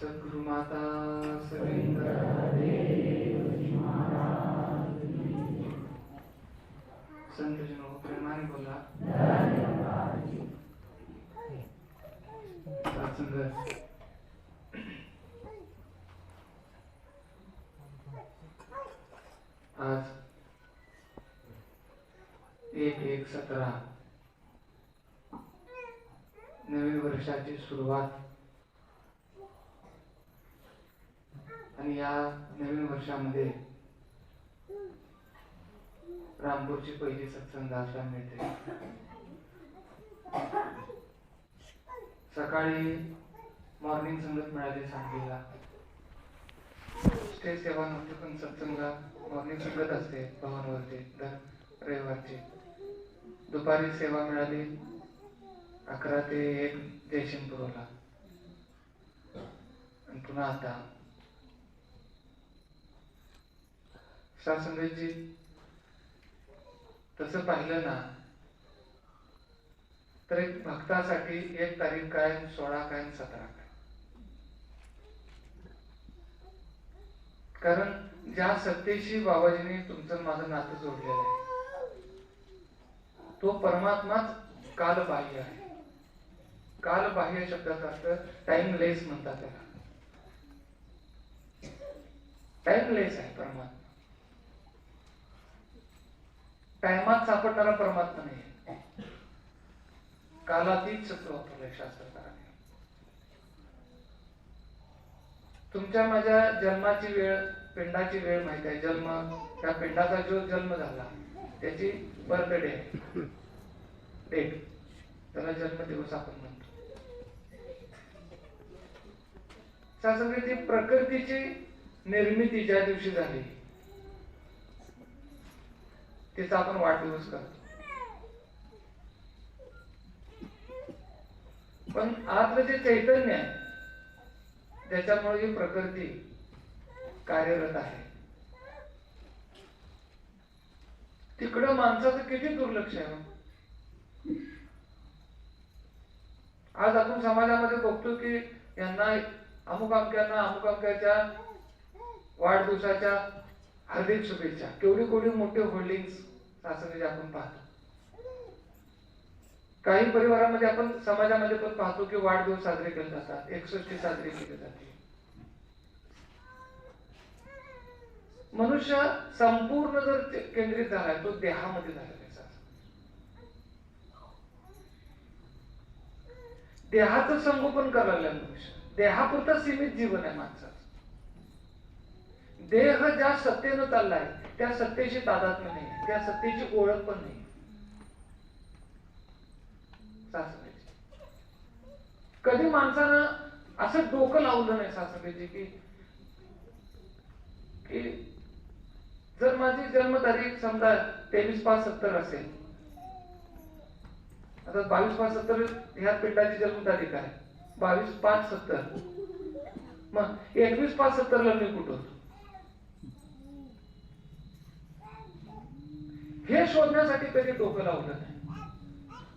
सद्गुरु माता सविंद्र संत जनों प्रेमाने बोला सत्संग आज 1/1/17 नवीन वर्षाची सुरुवात आणि या नवीन वर्षामध्ये रामपूरची पहिली सत्संग आश्रम मिळते. सकाळी मॉर्निंग संगत मिळाली सांगलीला. स्टेज सेवा नव्हती पण सत्संग मॉर्निंग संगत असते भवनवरती दर रविवारची. दुपारी सेवा मिळाली 11 ते 1 जयसिंगपूरला. आणि पुन्हा आता सासंगजी तसं पाहिलं ना तर एक भक्तासाठी 1 तारीख काय 16 काय 17 काय. कारण ज्या सत्तेशी बाबाजीने तुमचं माझं नातं जोडलेलं आहे तो परमात्माच कालबाह्य आहे. कालबाह्य शब्दाचा अर्थ टाइमलेस म्हणतात त्याला. टाइमलेस आहे परमात्मा. टाइमात सापडणारा परमात्मा नाही. कालातीत शब्द वापरलाय शास्त्रकारांनी. तुमच्या माझ्या जन्माची वेळ पिंडाची वेळ माहिती आहे. जन्म त्या पिंडाचा जो जन्म झाला त्याची बर्थडे डेट त्याला जन्मदिवस आपण म्हणतो. शास्त्राची प्रकृतीची निर्मिती ज्या दिवशी झाली तिचा आपण वाढदिवस करतो. पण आतलं जे चैतन्य आहे त्याच्यामुळे ही प्रकृती कार्यरत आहे. तिकडं माणसाचं किती दुर्लक्ष आहे. आज आपण समाजामध्ये बघतो की यांना अमुक अमक्याच्या वाढदिवसाच्या हार्दिक शुभेच्छा. केवढी मोठे होल्डिंग्स शासनाचे आपण पाहतो. काही परिवारामध्ये आपण समाजामध्ये पण पाहतो की वाढदिवस साजरे केले जातात. 61 साजरी केली जाते. मनुष्य संपूर्ण जर केंद्रित झालाय तो देहामध्ये झालेला आहे. देहाचं संगोपन करायला मनुष्य देहापुरता सीमित जीवन आहे माणसाचं. देह ज्या सत्तेनं चाललाय त्या सत्तेशी तादात्म्य नाही. त्या सत्तेची ओळख पण नाही. कधी माणसानं असं डोकं लावलं नाही सासरेची की जर माझी जन्मतारीख समजा 23/5/70 असेल. आता 22/5/70 ह्या पिंडाची जन्मतारीख आहे. 22/5/70 मग 21/5/70 ला मी कुठं होतो हे शोधण्यासाठी कधी डोकं लावलं नाही.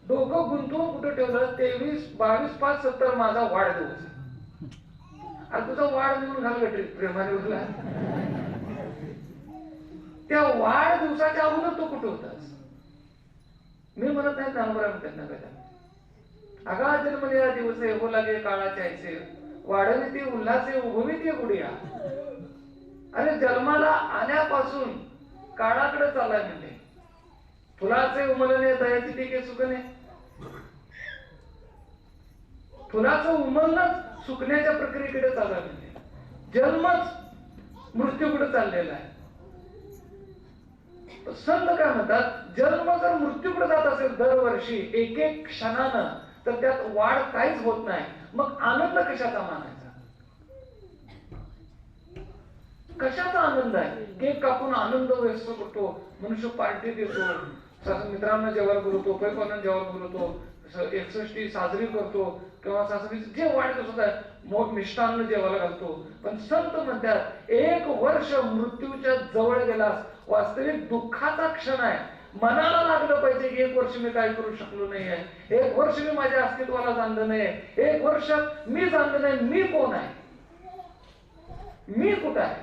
डोकं गुंतवून कुठं ठेवलं 22/5/70 माझा वाढदिवस. आणि तुझा वाढ म्हणून घाल गटरीत प्रेमाने बोलला. त्या वाढदिवसाच्या अगोदर तो कुठं होतास. मी म्हणत नाही ज्ञानोबा त्यांना कदा अगा जन्मलेला दिवस हो लागे काळाचे ऐसे वाढणे ते उल्हासे उभवी ते गुडिया. अरे जन्माला आल्यापासून काळाकडे चाललाय म्हणजे फुलाचे उमलणे दयाची टीके सुकणे. फुलाचं उमलणं सुकण्याच्या प्रक्रियेकडे चाललाय म्हणजे जन्मच मृत्यूकडे चाललेला आहे. संत काय म्हणतात जन्म जर मृत्यूकडे जात असेल दरवर्षी एक क्षणानं तर त्यात वाढ काहीच होत नाही. मग आनंद कशाचा मानायचा. कशाचा आनंद आहे. केक कापून आनंद व्यक्त करतो. मनुष्य पार्टी देतो. मित्रांना जेवायला बोलवतो. पैपांना जेवायला बोलवतो. 61 साजरी करतो किंवा सासरीचं जे वाढदिवस आहे मोठ मिष्टान्न जेवायला घालतो. पण संत म्हणतात 1 वर्ष मृत्यूच्या जवळ गेलास वास्तविक दुःखाचा क्षण आहे. मनाला लागलं पाहिजे की 1 वर्ष मी काय करू शकलो नाहीये. 1 वर्ष मी माझ्या अस्तित्वाला जाणलं नाही. 1 वर्ष मी जाणलं नाही मी कोण आहे. मी कुठं आहे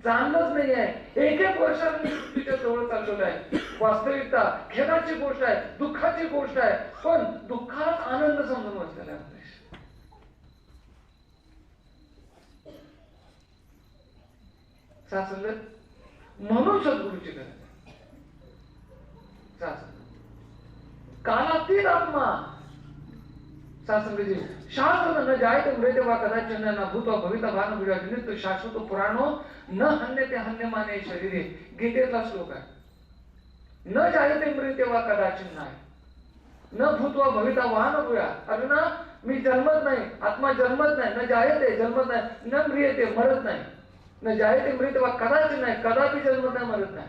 जाणलंच नाही आहे. एक वर्षात मी तुझ्या जवळ चाललेलो आहे. वास्तविकता खेदाची गोष्ट आहे, दुःखाची गोष्ट आहे, पण दुःखात आनंद समजून बसलेला आहे. म्हणून सद्गुरूची गरज आहे. कालातीत आत्मा शास्त्रजी शास्त्र न जायते मृते वा कदाचिन न भूतो भविता भान विराजनित शाश्वत पुराणो न हन्यते हन्यमाने शरीरे. गीतेतला श्लोक आहे. न जायते मृते वा कदाचिन नाही, न भूतवा भविता वाहन भूया. अर्जुना मी जन्मत नाही, आत्मा जन्मत नाही, न जायते जन्मत नाही, न म्रियते मरत नाही. न जायते मृते वा कदाचिन नाही, कदापि जन्मत नाही, मरत नाही.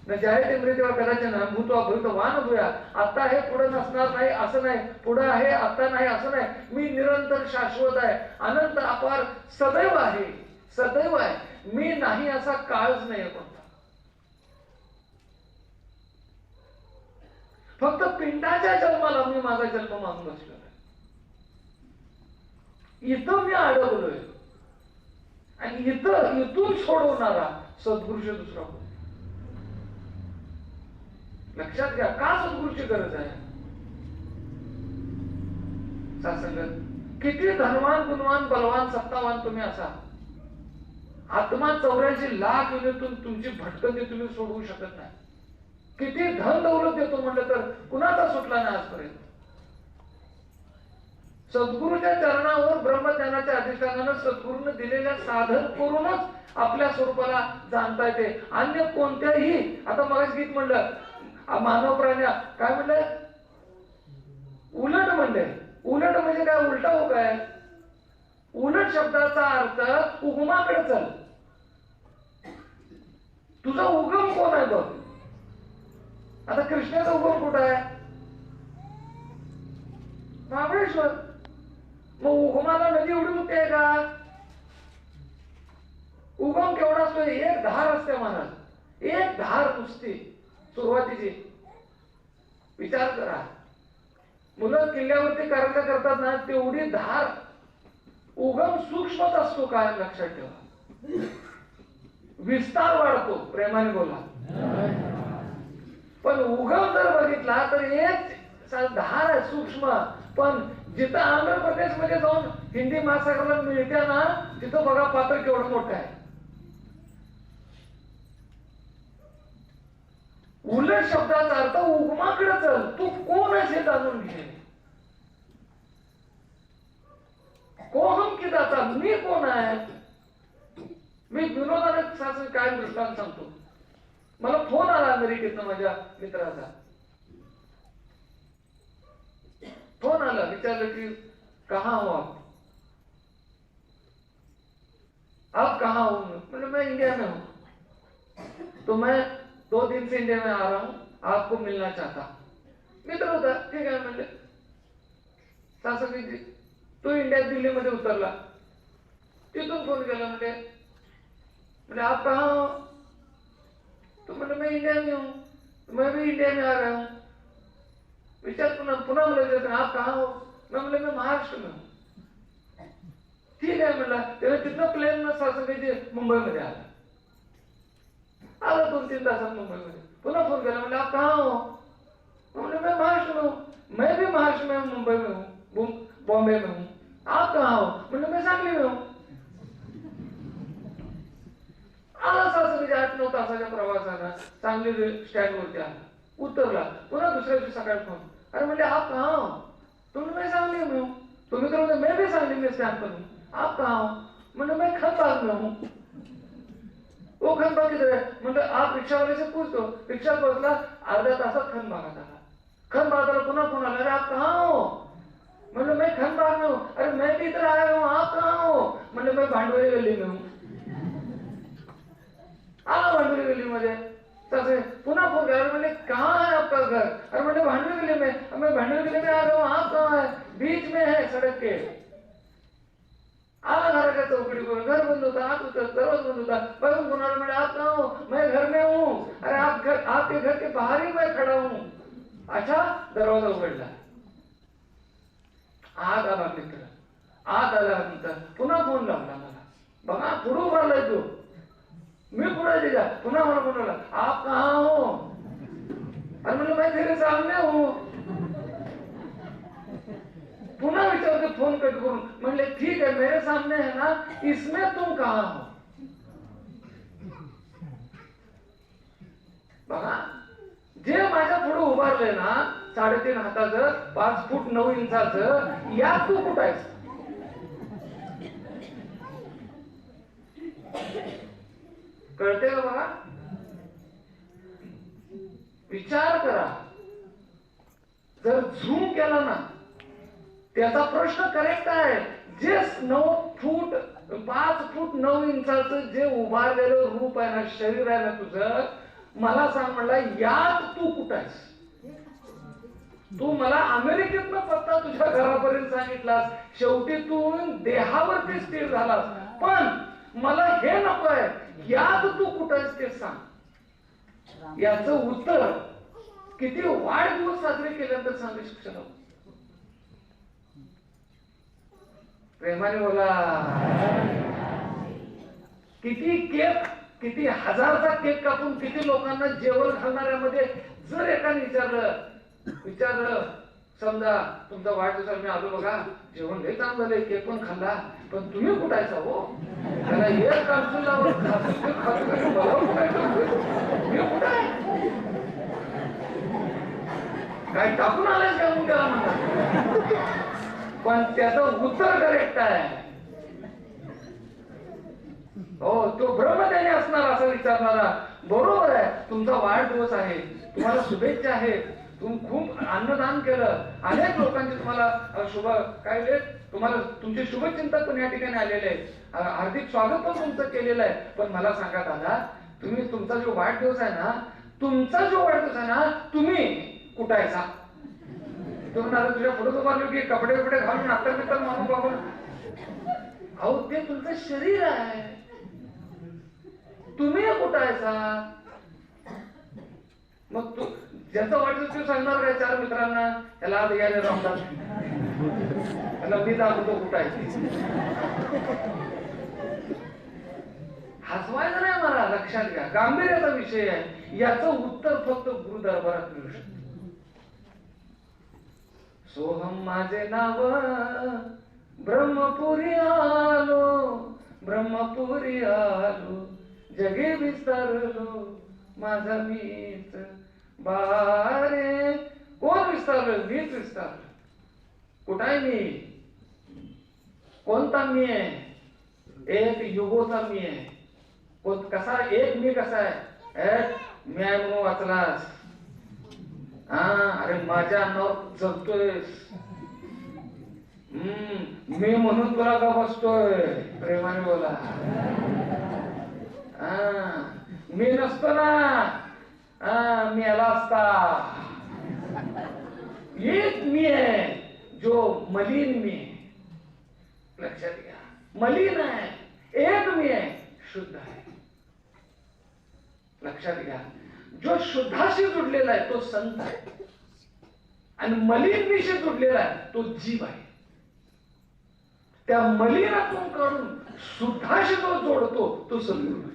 न जायते मृते वा कदाचिन न भूतवा भविता वाहन भूया. आता हे पुढे नसणार नाही असं नाही, पुढे आहे आता नाही असं नाही. मी निरंतर शाश्वत आहे, अनंत अपार सदैव आहे, सदैव आहे. मी नाही असा काळच नाही कोणता. फक्त पिंडाच्या जन्माला मी माझा जन्म मानून बसलो आहे. इथं मी अडकलोय आणि इथून सोडवणारा सद्गुरूची दुसरा कोण. लक्षात घ्या का सद्गुरूची गरज आहे. सासंगत किती धनवान गुणवान बलवान सत्तावान तुम्ही असा, आत्मा 84 लाख युनिटून तुमची भटकंती तुम्ही सोडवू शकत नाही. किती धन दौलत देतो म्हटलं तर कुणाचा सुटला नाही आजपर्यंत. सद्गुरूच्या चरणावर ब्रह्मज्ञानाच्या अधिष्ठानानं सद्गुरूने दिलेल्या साधन करूनच आपल्या स्वरूपाला जाणता येते. अन्य कोणत्याही, आता मगाच गीत म्हणलं मानव प्राण्या काय म्हणलं, उलट म्हणले. उलट म्हणजे काय, उलटा हो काय. उलट शब्दाचा अर्थ उगमाकडे चल. तुझा उगम कोण आहे बघ. आता कृष्णाचा उगम कुठं आहे, महाबळेश्वर. मग उगमाला नदी एवढी मोठी आहे का. उगम केवढा असतो, एक धार असते महाराज, एक धार नुसती सुरुवातीची. विचार करा, मुलं किल्ल्यावरती करायला करतात ना तेवढी धार. उगम सूक्ष्मच असतो काय लक्षात ठेवा. विस्तार वाढतो, प्रेमाने बोला. पण उगम जर बघितला तर एक धार आहे सूक्ष्म. पण जिथं आंध्र प्रदेश मध्ये जाऊन हिंदी महासागराला मिळते ना, तिथं बघा पात्र केवढं मोठं आहे. उलट शब्दाचा अर्थ उगमाकडे चल, तू कोण आहेस हे जाणून घे. कोहम किदाचा, मी कोण आहे. मी विनोदाने काय दृष्टांत सांगतो. मला फोन आला अमेरिकेतनं माझ्या मित्राचा. फोन आला, विचारलं की कहाँ हो आप कहाँ हो. मतलब मैं इंडिया में हूँ, तो मैं 2 दिन से इंडिया में आ रहा हूँ, आपको मिलना चाहता. मित्र होता, ठीक आहे म्हणले. सासू तो इंडियात दिल्लीमध्ये उतरला. तिथून फोन केला, म्हणजे आप कहाँ हो. तो मैंने मैं इंडिया में हूँ, मैं भी इंडिया में आ रहा हूँ. विचार पुन्हा बोलायचं आप कहाँ हो. मैं महाराष्ट्र में हूँ. ठीक आहे म्हणला. तेव्हा तिथनं प्लेन मुंबईमध्ये आला. 2-3 तासात मुंबईमध्ये. पुन्हा फोन केला, म्हणजे आप कहाँ हो. मैं महाराष्ट्र में हूँ. मैं भी महाराष्ट्र में हूँ, मुंबई में हूँ, बॉम्बे में हूँ. आप कहाँ हो. मैं सांगली में हूँ. आला 8-9 तासाच्या प्रवासानं सांगली स्टँड वरती आला, उतरला. पुन्हा दुसऱ्या दिवशी सकाळी फोन. अरे म्हणजे आप कहाँ हो. मैं सांगली में हूँ. तुम्ही तर मैं भी सांगली में स्टैंड पर हूँ. आप कहाँ हो. मैं खनबाग में हूँ. वो खनबाग किधर है. आप रिक्षा वाले से पूछ दो. रिक्षा बसला, अर्ध्या तासात खनबागात आला. खनबागाला पुन्हा फोन आला, अरे आप कहाँ हो. मैं खनबाग में हूँ. अरे मैं भी इधर आया हूँ, आप कहाँ हो. मैं भांडवली गली में हूँ. आला भांडवली गली मध्ये. पुन्हा फोन करा, कहाँ है आपका घर. अरे भांडवली गली में. मैं भांडवली गली में आ रहा हूँ, आप कहाँ है. बीच में है सड़क के. आला घराच्या चौकडी करून, घर बंद होता, आत उतर, दरवाजा बंद होता. बघून कोणाला म्हणे आप कहाँ हो. मैं घर में हूँ. अरे आपके घर के बाहर ही मैं खड़ा हूँ. अच्छा, दरवाजा उघडला. आत आला मित्र. आत आल्यानंतर पुन्हा फोन लावला मला, बघा पुढे उभारलाय तो, मी पुढे दिला, पुन्हा मला फोन लावला, आप कहा हो? अरे म्हणलं मैं तेरे सामने हो. पुन्हा विचारते फोन कट करून, म्हणले ठीक है मेरे सामने है ना, इसमें तुम कहा हो? बघा जे माझ्या पुढे उभारले ना 3.5 हाताचं 5 फूट 9 इंचाचं, यात तू कुठं आहेस? कळते का? बघा विचार करा, जर झूम केला ना त्याचा प्रश्न करेक्ट आहे. जे 5 फूट 9 इंचाचं जे उभारलेलं रूप आहे ना, शरीर आहे ना तुझं, मला सांग म्हणला यात तू कुठं आहेस? तू मला अमेरिकेतनं पत्ता तुझ्या घरापर्यंत सांगितलास, शेवटी तू देहावरती स्थिर झालास, पण मला हे नको आहे, यात तू कुठं आहेस ते सांग. याचं उत्तर किती वाढदिवस साजरे केल्यानंतर सांगू शकतो. प्रेमाने बोला. किती केक, किती हजारचा केक कापून किती लोकांना जेवण घालणाऱ्यामध्ये जर एकाने विचारलं समजा तुमचा वाढदिवस मी आलो बघा, जेवण लय चांगलं झालंय, केक पण खाल्ला, पण तुम्ही कुठायचा हो? त्याला एक कापसूला मी कुठं आहे? काय टाकून आलाय का म्हणून त्याला म्हणतात, पण त्याचं उत्तर करेक्ट आहे. हो, तो ब्रह्मज्ञानी असणार असं विचारणारा. बरोबर आहे, तुमचा वाढदिवस आहे, तुम्हाला शुभेच्छा आहेत, तुम्ही खूप अन्नदान केलं, अनेक लोकांचे तुम्हाला शुभ काय तुम्हाला तुमचे शुभचिंतक पण या ठिकाणी आलेले आहेत, हार्दिक स्वागत पण तुमचं केलेलं आहे. पण मला सांगा दादा, तुम्ही तुमचा जो वाढदिवस आहे ना, तुम्ही कुठायचा? तुम्हाला तुझ्या पुढे उभारलो की कपडे घालून अत्तर मारून बाबून, अहो ते तुमचं शरीर आहे, तुम्ही कुठायचा? मग तू ज्याचा वाढदिवस तू सांगणार काय 4 मित्रांना, त्याला आज यायला रामदास, त्याला मी दाखवतो कुठं आहे. हसवायचं नाही मला, लक्षात घ्या, गांभीर्याचा विषय आहे. याचं उत्तर फक्त गुरु दरबारात मिळू शकतं. सोहम माझे नाव, ब्रह्मपुरी आलो, जगे विस्तारलो, माझा मीच बारे. कोण विस्तारलं? मीच विस्तारलं. कुठं आहे मी? कोणता मी आहे? एक युगोचा मी आहे. कसा एक मी कसा आहे? मी आहे म्हणून वाचलास, अरे माझ्या अन्नावर जगतोयस, मी म्हणून तुला का बसतोय? प्रेमाने बोला. मी नसतो ना, मी याला असता. एक मी आहे जो मलिन मी आहे. लक्षात घ्या, मलिन आहे. एक मी आहे, शुद्ध आहे. लक्षात घ्या, जो शुद्धाशी जुडलेला आहे तो संत आहे, आणि मलिनीशी जुडलेला आहे तो जीव आहे. त्या मलिनातून काढून शुद्धाशी जो जोडतो तो सद्गुरू आहे.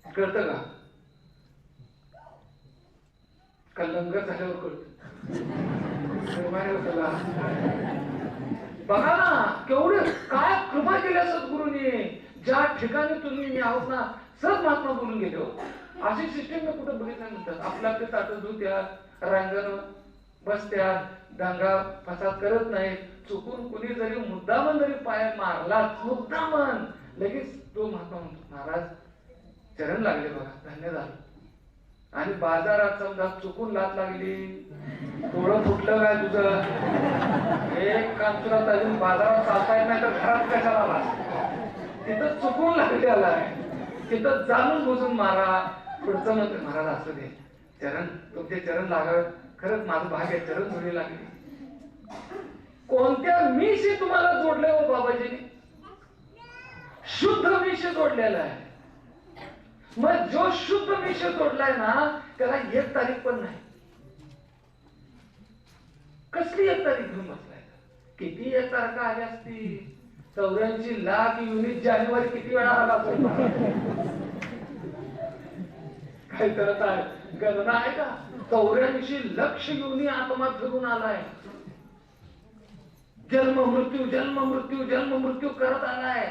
कळतं का लंगर झाल्यावर कळत? बघा ना, केवढे काय कृपा केल्या सद्गुरूंनी. ज्या ठिकाणी तुम्ही मी आहोत ना, सहज महात्मा बोलून गेले हो. अशी सिस्टीम मी कुठं बघितल्यानंतर आपल्या आपले ताट धुत्या, रांगण बसत्या, दांगा फसाद करत नाही. चुकून कुणी जरी मुद्दामन जरी पाय मारला, मुद्दामन, लगेच तो महात्मा म्हणतो महाराज चरण लागले बघा, धन्य झालं. आणि बाजारात समजा चुकून लात लागली, डोळं फुटलं काय तुझं, एक काम तुला अजून बाजारात चालता येत नाही तर घरात कशाला आला? तिथं चुकून लागलेला आहे, तिथं जाणून बुजून मारा. पुढचं म्हणते महाराज असं दे, चरण तुमचे चरण लागावे, खरंच माझं भाग्य चरण जोडी लागली. कोणत्या मीशी तुम्हाला जोडलंय हो बाबाजीने? शुद्ध मीशी जोडलेला आहे. मग जो शुद्ध मीशी जोडलाय ना, त्याला 1 तारीख पण नाही. कसं कसली 1 तारीख घेऊन बसलाय? किती 1 तारखा आल्या असती? 84 लाख युनिट जानेवारी किती वेळा आला असेल? काही करत आहे गणना आहे का? 84 लक्ष युनी आत्मा फिरून आलाय. जन्म मृत्यू जन्म मृत्यू जन्म मृत्यू करत आलाय.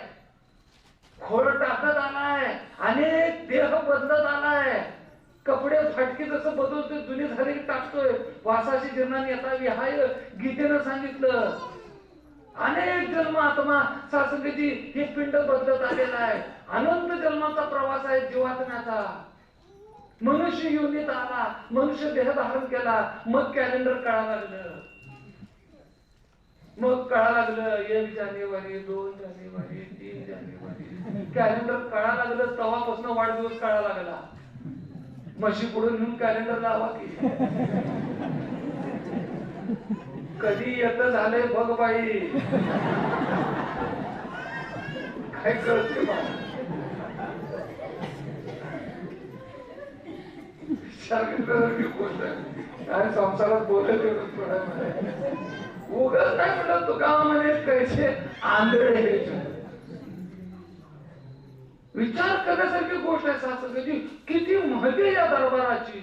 खोड टाकत आलाय. अनेक देह बदलत आलाय. कपडे फाटके जसं बदलतोय, जुनी झाली टाकतोय. वासाची जीर्णाने येतावी हाय गीतेनं सांगितलं. अनेक जन्म आत्मा सासंगती हे पिंड बदलत आलेला आहे. अनंत जन्माचा प्रवास आहे जीवात्म्याचा. मनुष्य योनीत आला, मनुष्य देह धारण केला, मग कॅलेंडर कळायला लागलं. मग कळा लागलं 1 जानेवारी 2 जानेवारी 3 जानेवारी कॅलेंडर कळा लागलं. तेव्हापासून वाढदिवस कळा लागला. म्हशी पुढे नेऊन कॅलेंडर लावा की. कधी येत झालंय बघ बाई. काय कळते गोष्ट काय संसारात बोलत उगाच नाही म्हणलं तो गावामध्ये कैसे आंधळे. विचार करण्यासारखी गोष्ट आहे सासंगती. किती महती या दरबाराची.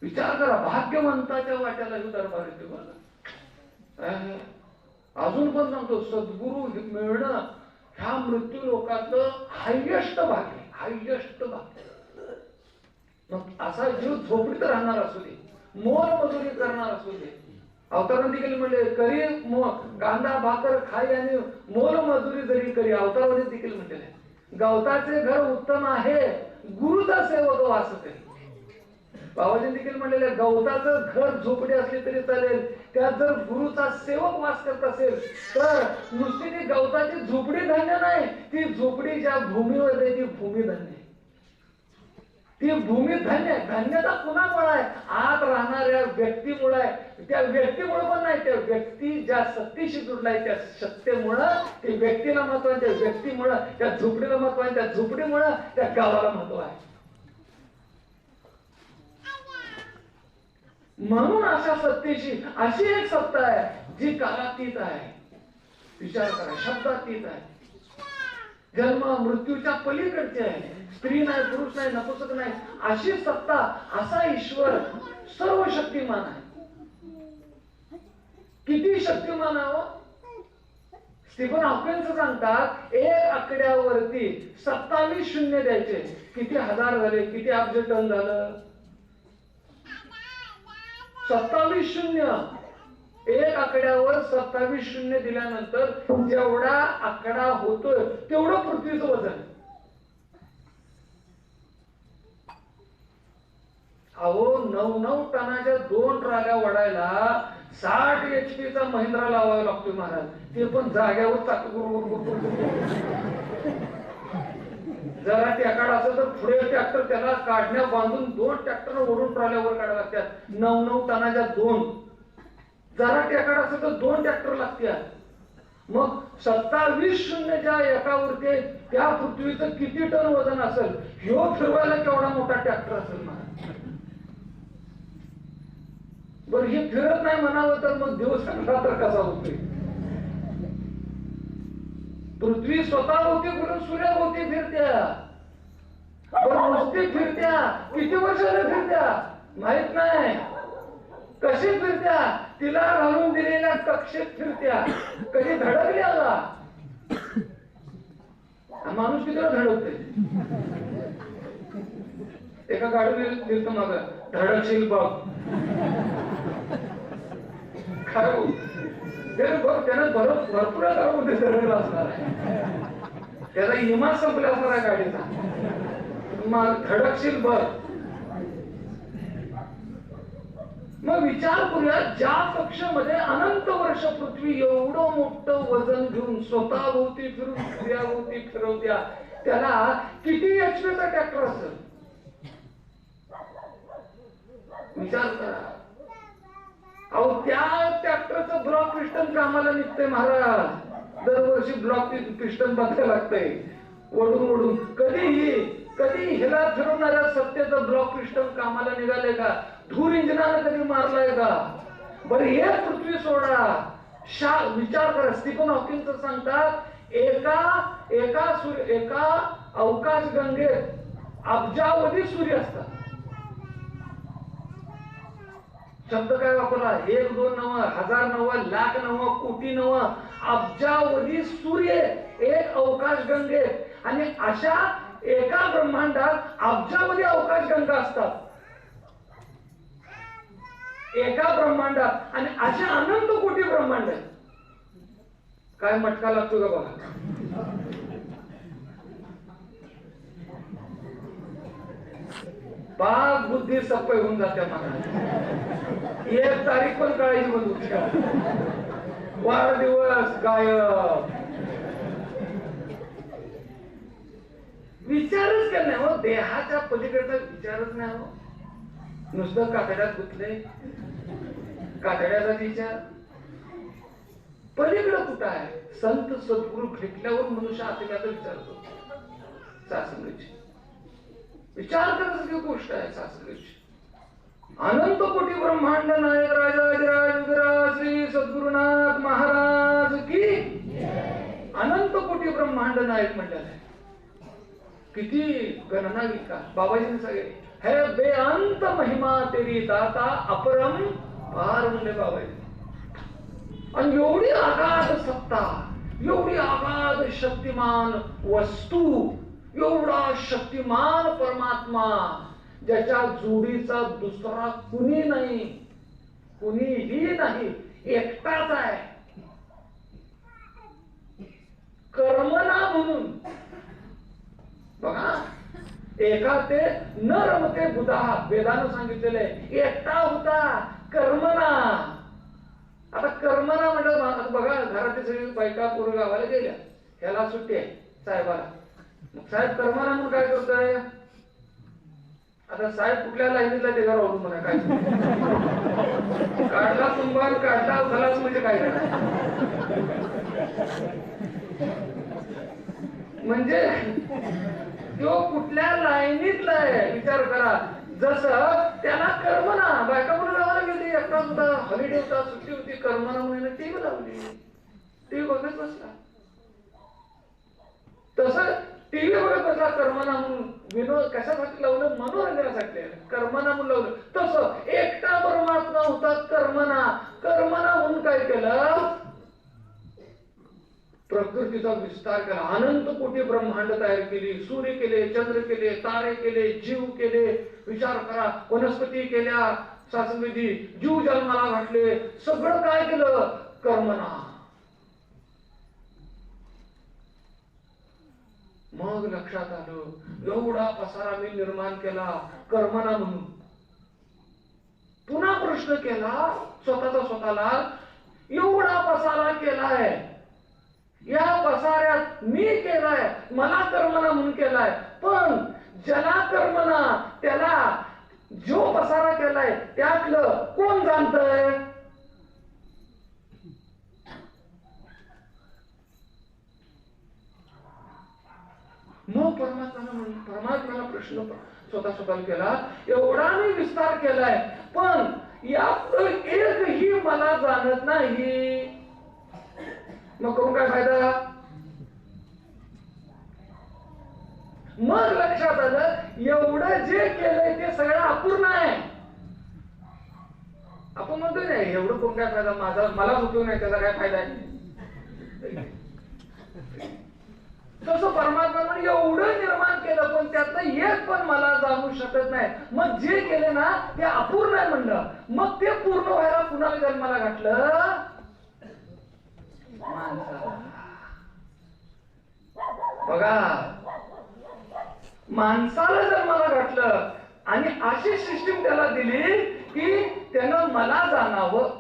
विचार करा, भाग्यवंताच्या वाट्याला ही दरबार येते बघा. अजून पण सांगतो, सद्गुरू मिळणं ह्या मृत्यू लोकातलं हायेस्ट भाग्य, हायेस्ट भाग्य. मग असा जीव झोपडीत राहणार असू दे, मोल मजुरी करणार असू दे. अवताराने देखील म्हणले करी कांदा भाकर खाई आणि मोल मजुरी जरी करी. अवताराने देखील म्हणलेले गवताचे घर उत्तम आहे, गुरुचा सेवक वास करी. बाबाजी देखील म्हणलेले गवताचं घर झोपडी असली तरी चालेल, त्यात जर गुरुचा सेवक वास करत असेल तर नुसती ती गवताची झोपडी धन्य नाही, ती झोपडी ज्या भूमीवर आहे ती भूमी धन्य. ती भूमी धन्य. धन्यता कुणामुळे आहे? आत राहणाऱ्या व्यक्तीमुळे आहे. त्या व्यक्तीमुळे पण नाही, त्या व्यक्ती ज्या सत्तेशी जुडलाय त्या सत्तेमुळं त्या व्यक्तीला महत्व आहे, त्या व्यक्तीमुळं त्या झोपडीला महत्व आहे, त्या झोपडीमुळं त्या गावाला महत्व आहे. म्हणून अशा सत्तेशी अशी एक सत्ता आहे जी कालातीत आहे. विचार करा, शब्दातीत आहे, जन्म मृत्यूच्या पलीकडचे आहे. स्त्री नाही, पुरुष नाही, नपुसक नाही, अशी सत्ता, असा ईश्वर सर्व शक्तिमान आहे. किती शक्तिमान आहे? स्टीफन हॉकिन्स सांगतात 1 आकड्यावरती 27 शून्य द्यायचे. किती हजार झाले, किती अब्ज टन झालं? 27 शून्य. 1 आकड्यावर 27 शून्य दिल्यानंतर जेवढा आकडा होतोय तेवढं पृथ्वीचं वजन. अहो 9 टनाच्या 2 ट्रॉल्या वडायला 60 HP चा महिंद्रा लावावा लागतोय महाराज. ते पण जाग्यावर चाक जरा ट्रॅक्टर असं तर पुढे ट्रॅक्टर त्याला काढण्या बांधून 2 ट्रॅक्टर ओढून ट्रॉल्यावर काढायला लागतात. 9 टनाच्या 2. जरा ट्रॅक्टर असं तर 2 ट्रॅक्टर लागतात. मग 27 शून्यच्या एकावरती त्या पृथ्वीचं किती टन वजन असेल? ह्यो फिरवायला केवढा मोठा ट्रॅक्टर असेल महाराज. बरं हे फिरत नाही म्हणावं तर मग दिवस रात्र कसा होतोय? पृथ्वी स्वतःभोवती फिरून सूर्याभोवती फिरत्या. पण नुसती फिरत्या किती वर्षाला फिरत्या माहित नाही. कशी फिरत्या? तिला घालून दिलेल्या कक्षेत फिरत्या. कधी धडकल्या का? माणूस किती धडकते? एका गाडीवर दिलत मग धडकशील बघ. काय त्यानं भरपूर धडकला असणार आहे. त्याचा इमा संपला असणार आहे गाडीचा. मग धडकशील बघ. मग विचार करूया, ज्या कक्षामध्ये अनंत वर्ष पृथ्वी एवढं मोठं वजन घेऊन स्वतःभोवती फिरून सूर्याभोवती फिरवत्या, त्याला किती एचपीचा ट्रॅक्टर असेल? विचार करा. अहो त्या ट्रॅक्टरचं ब्लॉक पिस्टन कामाला निघतंय महाराज. दरवर्षी ब्लॉक पिस्टन बदलायला लागतंय ओढून ओढून. कधी हिला फिरवणाऱ्या सत्तेचं ब्लॉक पिस्टन कामाला निघाले का? धूर इंजिनानं कधी मारलाय का? बरं हे पृथ्वी सोडा, विचार करा. स्टीफन हॉकिंग सांगतात एका अवकाश गंगेत अब्जावधी सूर्य असतात. शब्द काय वापरला? 1 2 नव, 1000 नव, लाख नव, कोटी नव, अब्जावधी सूर्य एक आकाश गंगेत. आणि अशा एका ब्रह्मांडात अब्जावधी आकाश गंगा असतात एका ब्रह्मांडात. आणि अशा अनंत कोटी ब्रह्मांड आहेत. काय मटका लागतो का बघा. पाक बुद्धी सप्पय होऊन जाते मनात. 1 तारीख पण कळायची बंद होती. वाढदिवस गायब. विचारच केला नाही हो. देहाच्या पलीकडचा विचारच नाही हो. नुसतं कातड्यात गुंतले. कातड्याचा विचार पलीकडं कुठं आहे? संत सद्गुरू भेटल्यावर मनुष्य आत्म्याचा विचार करतो. सासंगाची विचार करण्याची गोष्ट आहे. सासंगाची अनंत कोटी ब्रह्मांड नायक राजा श्री सद्गुरुनाथ महाराज की अनंत कोटी ब्रह्मांड नायक म्हणलेलं आहे. किती गणना विकास बाबाजीने सांगितले. है बेअंत महिमा तेरी दाता अपरम पार म्हणले बाबाजी. आणि एवढी आगाध सत्ता, एवढी आगाध शक्तिमान वस्तू, एवढा शक्तिमान परमात्मा, ज्याच्या जोडीचा दुसरा कुणी नाही, कुणीही नाही, एकटाच आहे. कर्मना म्हणून बघा. एका ते न रमते बुधा वेदानं सांगितलेले. एकटा होता कर्मना. आता कर्मना म्हणलं. आता बघा घरातील सगळी बायका पूर्व गावाला गेल्या. ह्याला सुट्टी आहे साहेबाला. मग साहेब कर्मना म्हणून काय करतोय? आता साहेब कुठल्या लाईनीतला त्याच्यावर अवलंबून आहे. काय काढला कुंभार काढला खलास म्हणजे काय करणार? म्हणजे तो कुठल्या लाईनीतला आहे विचार करा. जसं त्याला कर्मना. बायका म्हणून गावाला गेली. एकटा होता, हॉलिडे होता, सुट्टी होती. कर्मना म्हणून टीव्ही लावली. टीव्ही बघत बसला. तसं टीव्ही बघत बसला कर्मना म्हणून. विनोद कशासाठी लावलं? मनोरंजनासाठी. कर्मना म्हणून लावलं. तसं एकटा परमात्मा होता कर्मना. कर्मना म्हणून काय केलं? प्रकृतीचा विस्तार केला. अनंत कोटी ब्रह्मांड तयार केली. सूर्य केले, चंद्र केले, तारे केले, जीव केले. विचार करा. वनस्पती केल्या. शास्त्रविधी जीव जन्माला घातले. सगळं काय केलं? कर्मना. मग लक्षात आलं एवढा पसारा मी निर्माण केला कर्मना म्हणून. पुन्हा प्रश्न केला स्वतःला. एवढा पसारा केलाय, या पसाऱ्यात मी केलाय, मला कर्मना म्हणून केलाय. पण ज्याला कर्मना, त्याला जो पसारा केलाय त्यातलं कोण जाणतंय? मग परमात्म्याला प्रश्न स्वतःला केला. एवढा मी विस्तार केलाय, पण यात एकही मला जाणत नाही. मग करून काय फायदा? मग लक्षात आलं एवढं जे केलंय ते सगळं अपूर्ण आहे. आपण म्हणतोय नाही एवढं करून काय फायदा? मलाच उपयोग नाही, त्याचा काय फायदा आहे? तसं परमात्मा म्हणून एवढं निर्माण केलं, पण त्यातलं एक पण मला जाणू शकत नाही. मग जे केले ना ते अपूर्ण आहे म्हणलं. मग ते पूर्ण व्हायला कुणाला जन्माला घातलं? माणसाला. बघा, माणसाला जन्माला घातलं आणि अशी सिस्टीम त्याला दिली की त्यानं मला जाणावं.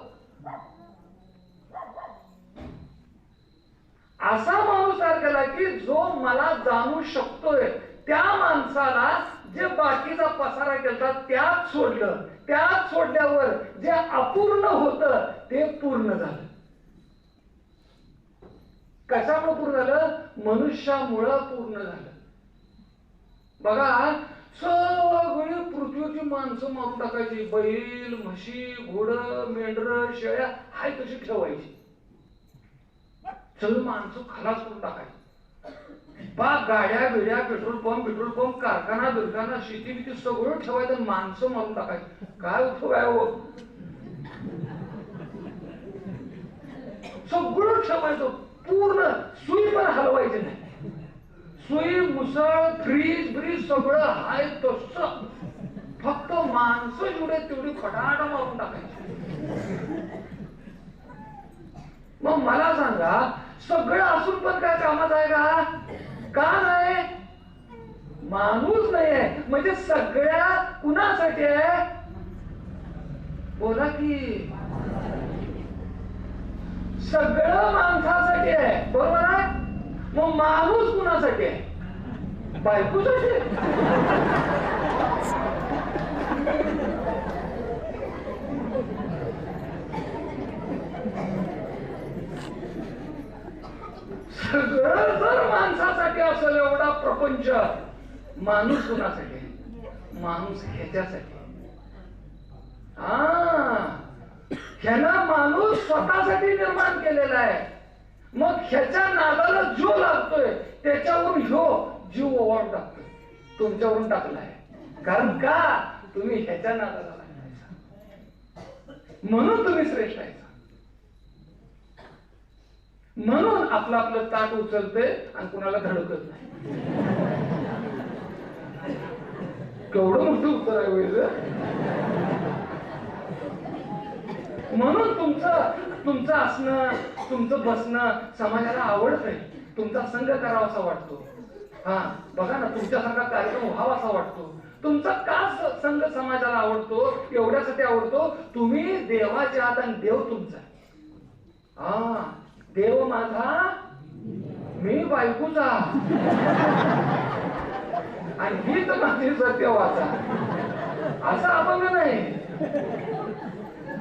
असा माणूस तयार केला की जो मला जाणू शकतोय. त्या माणसाला जे बाकीचा पसारा केला त्यात सोडलं. त्यात सोडल्यावर जे अपूर्ण होतं ते पूर्ण झालं. कशामुळे पूर्ण झालं? मनुष्यामुळं पूर्ण झालं. बघा, सगळी पृथ्वीची माणसं मारून टाकायची. बैल, म्हशी, घोडं, मेंढर, शेळ्या हाय तशी ठेवायची. सगळी माणसं खलास करून टाकायची. गाड्या बिड्या, पेट्रोल पंप, कारखाना बिरखाना, शेती बिती सगळं ठेवायचं, माणसं मारून टाकायची. काय उपयोग आहे हो? सगळं ठेवायचं, पूर्ण सुई पण हलवायची नाही. सुई, मुसळ, फ्रीज ब्रीज सगळं हाय तसं, फक्त माणसं जेवढे तेवढी फटाफट मारून टाकायची. मग मला सांगा, सगळं असून पण काय कामात आहे का? का नाही? माणूस नाही आहे म्हणजे सगळ्या कुणासाठी आहे? बोला की. सगळं माणसासाठी आहे, बरोबर आहे? मग माणूस कुणासाठी आहे? बायकोसाठी. सगळं जर माणसासाठी असेल एवढा प्रपंच, माणूस कुणासाठी आहे? माणूस ह्याच्यासाठी. ह्याला माणूस स्वतःसाठी निर्माण केलेला आहे. मग ह्याच्या नादाला जो लागतोय त्याच्यावरून ह्यो जीव ओवाळून टाकतोय, तुमच्यावरून टाकलाय. कारण का? तुम्ही ह्याच्या नादाला लागलायचा, म्हणून तुम्ही श्रेष्ठ आहे. म्हणून आपलं आपलं ताट उचलते आणि कुणाला धडकत नाही. केवढं मोठं उत्तर आहे होईल. म्हणून तुमचं असणं, तुमचं बसणं समाजाला आवडत नाही. तुमचा संघ करावा असा वाटतो. बघा ना, तुमच्यासारखा कार्यक्रम व्हावा असा वाटतो. तुमचा का संघ समाजाला आवडतो? एवढ्यासाठी आवडतो, तुम्ही देवाच्या आत आणि देव तुमचा. देव माझा, मी बायकोचा, आणि हीच माझी सत्यवाचा. असं अभंग नाही.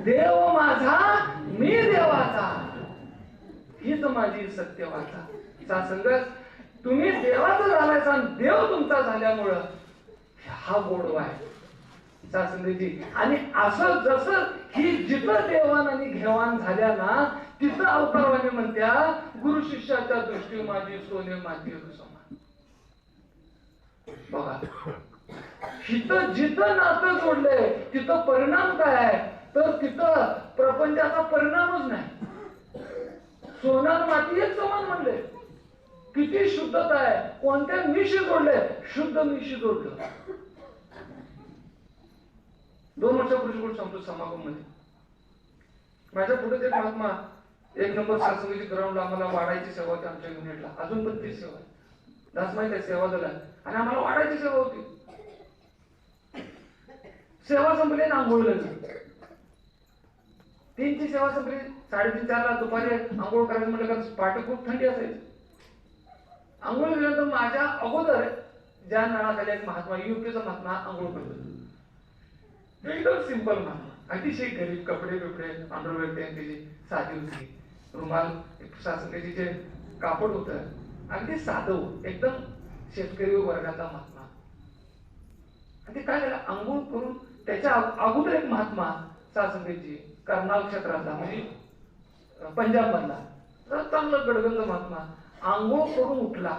देव माझा, मी देवाचा, हीच माझी सत्यवाचा. संगत तुम्ही देवाचा झालायचा आणि देव तुमचा झाल्यामुळं हा गोडवा आहे सासंगीची. आणि असं जसं ही जिथं देवान आणि घेवाण झाल्या ना, तिथं अवतारवाणी म्हणत्या, गुरु शिष्याच्या दृष्टी माझी सोने माती समान. बघा, हिथं जिथं नातं जोडलंय तिथं परिणाम काय आहे? तर तिथं प्रपंचाचा परिणामच नाही. सोना माती एक समान म्हणले. किती शुद्धता आहे. कोणत्या निशी जोडले? शुद्ध निशी जोडलं. 2 वर्षापूर्वी गोष्ट सांगतो. समागम मध्ये माझ्या पुढे एक महात्मा 1 नंबर सासंगीची ग्राउंडला आम्हाला वाढायची सेवा होती. आमच्या युनिटला अजून पण ती सेवा आहे. दास माहित आहे, सेवा झाला आणि आम्हाला वाढायची सेवा होती. सेवा संपली ना, आंघोळीला गेलो. 3ची सेवा संपली, 3:30-4ला दुपारी आंघोळ करायचं म्हटलं का पहाटे खूप थंडी असायची. आंघोळ गेल्यानंतर माझ्या अगोदर ज्या नळाखाली एक महात्मा, युपीचा महात्मा आंघोळ करतो. एकदम सिंपल महात्मा, अतिशय गरीब, कपडे बिपडे अंडरवेअर त्याची साधी होती, रुमाल सासंगीचे जे कापड होतं अगदी साधं, एकदम शेतकरी वर्गाचा महात्मा. आणि ते काय झालं, आंघोळ करून त्याच्या अगोदर एक महात्मा सासंगीची कर्नाल क्षेत्रातला म्हणजे पंजाब मधला चांगला गडगंज महात्मा आंघोळ करून उठला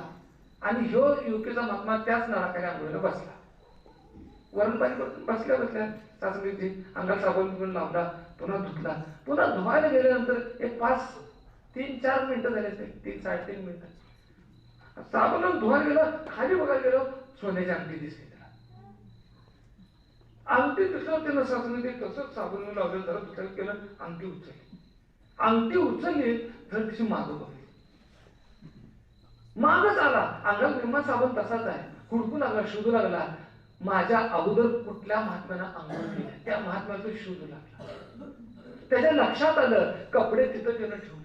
आणि ह्यो युकेचा महात्मा त्याच नळाखाली आंघोळीला बसला. वरण पाणी करून बसल्या सासंगीची अंगात साबण घेऊन लावला, पुन्हा धुतला. पुन्हा धुवायला गेल्यानंतर एक 3-4 मिनिटं झाले असते, 3-3.5 मिनिटं साबण धुवायला गेलं. खाली बघायला गेलो, सोन्याची अंगठी दिसली. अंगठी दिसलं त्यानं सासंगीची तसंच साबण लावलं, जरा दुसऱ्या केलं, अंगठी उचलली तर तिची मागं बघली. मागच आला, अंगात निम्मा साबण तसाच आहे, हुडकू लागला, शोधू लागला. माझ्या अगोदर कुठल्या महात्म्यानं आंघोळ केली त्या महात्म्याचं शोधू लागला. त्याच्या लक्षात आलं कपडे तिथं त्यानं ठेवले.